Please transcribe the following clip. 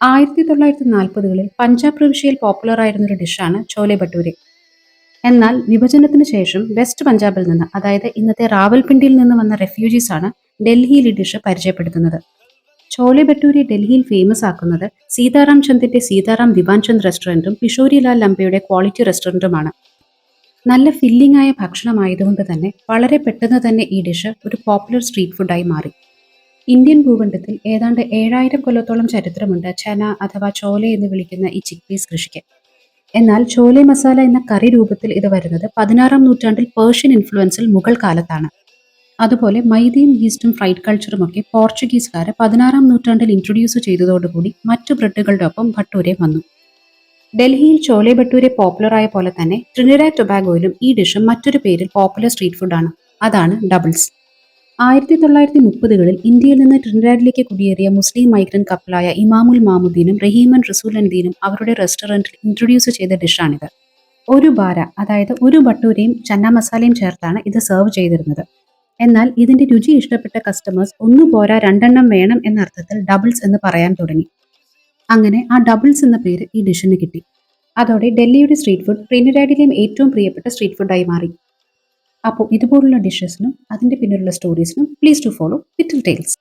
1940-കളിൽ പഞ്ചാബ് പ്രവിശ്യയിൽ പോപ്പുലറായിരുന്നൊരു ഡിഷാണ് ചോലെ ഭട്ടൂരെ. എന്നാൽ വിഭജനത്തിന് ശേഷം വെസ്റ്റ് പഞ്ചാബിൽ നിന്ന്, അതായത് ഇന്നത്തെ റാവൽപിണ്ടിയിൽ നിന്ന് വന്ന റെഫ്യൂജീസ് ആണ് ഡൽഹിയിൽ ഈ ഡിഷ് പരിചയപ്പെടുത്തുന്നത്. ചോലെ ഭട്ടൂരെ ഡൽഹിയിൽ ഫേമസ് ആക്കുന്നത് സീതാറാം ചന്ദിന്റെ സീതാറാം ദിവാൻചന്ദ് റെസ്റ്റോറന്റും കിഷോരിലാൽ ലംബയുടെ ക്വാളിറ്റി റെസ്റ്റോറന്റുമാണ്. നല്ല ഫില്ലിംഗ് ആയ ഭക്ഷണമായതുകൊണ്ട് തന്നെ വളരെ പെട്ടെന്ന് തന്നെ ഈ ഡിഷ് ഒരു പോപ്പുലർ സ്ട്രീറ്റ് ഫുഡായി മാറി. ഇന്ത്യൻ ഭൂഖണ്ഡത്തിൽ ഏതാണ്ട് 7000 കൊല്ലത്തോളം ചരിത്രമുണ്ട് ചന അഥവാ ചോലെ എന്ന് വിളിക്കുന്ന ഈ ചിക്ക് പീസ് കൃഷിക്ക്. എന്നാൽ ചോലെ മസാല എന്ന കറി രൂപത്തിൽ ഇത് വരുന്നത് 16-ാം നൂറ്റാണ്ടിൽ പേർഷ്യൻ ഇൻഫ്ലുവൻസിൽ മുഗൾ കാലത്താണ്. അതുപോലെ മൈദയും ഈസ്റ്റും ഫ്രൈഡ് കൾച്ചറും ഒക്കെ പോർച്ചുഗീസുകാർ 16-ാം നൂറ്റാണ്ടിൽ ഇൻട്രൊഡ്യൂസ് ചെയ്തതോടുകൂടി മറ്റു ബ്രെഡുകളുടെ ഒപ്പം ഭട്ടൂരെ വന്നു. ഡൽഹിയിൽ ചോലെ ഭട്ടൂരെ പോപ്പുലറായ പോലെ തന്നെ ട്രിനിഡാഡ് ടൊബാഗോയിലും ഈ ഡിഷ് മറ്റൊരു പേരിൽ പോപ്പുലർ സ്ട്രീറ്റ് ഫുഡാണ്. അതാണ് ഡബിൾസ്. 1930-കളിൽ ഇന്ത്യയിൽ നിന്ന് ട്രിനിഡാഡിലേക്ക് കുടിയേറിയ മുസ്ലിം മൈഗ്രന്റ് കപ്പിളായ ഇമാമുൽ മാമുദ്ദീനും റഹീമൻ റസൂലൻദീനും അവരുടെ റെസ്റ്റോറന്റിൽ ഇൻട്രൊഡ്യൂസ് ചെയ്ത ഡിഷാണിത്. ഒരു ബാര, അതായത് ഒരു ഭട്ടൂരയും ചന്ന മസാലയും ചേർത്താണ് ഇത് സെർവ് ചെയ്തിരുന്നത്. എന്നാൽ ഇതിന്റെ രുചി ഇഷ്ടപ്പെട്ട കസ്റ്റമേഴ്സ് ഒന്നു പോരാ രണ്ടെണ്ണം വേണം എന്ന അർത്ഥത്തിൽ ഡബിൾസ് എന്ന് പറയാൻ തുടങ്ങി. അങ്ങനെ ആ ഡബിൾസ് എന്ന പേര് ഈ ഡിഷിന് കിട്ടി. അതോടെ ഡൽഹിയുടെ സ്ട്രീറ്റ് ഫുഡ് ട്രിനിഡാഡിലെയും ഏറ്റവും പ്രിയപ്പെട്ട സ്ട്രീറ്റ് ഫുഡായി മാറി. അപ്പോൾ ഇതുപോലുള്ള ഡിഷസിനും അതിൻ്റെ പിന്നിലുള്ള സ്റ്റോറീസിനും please to follow little tales.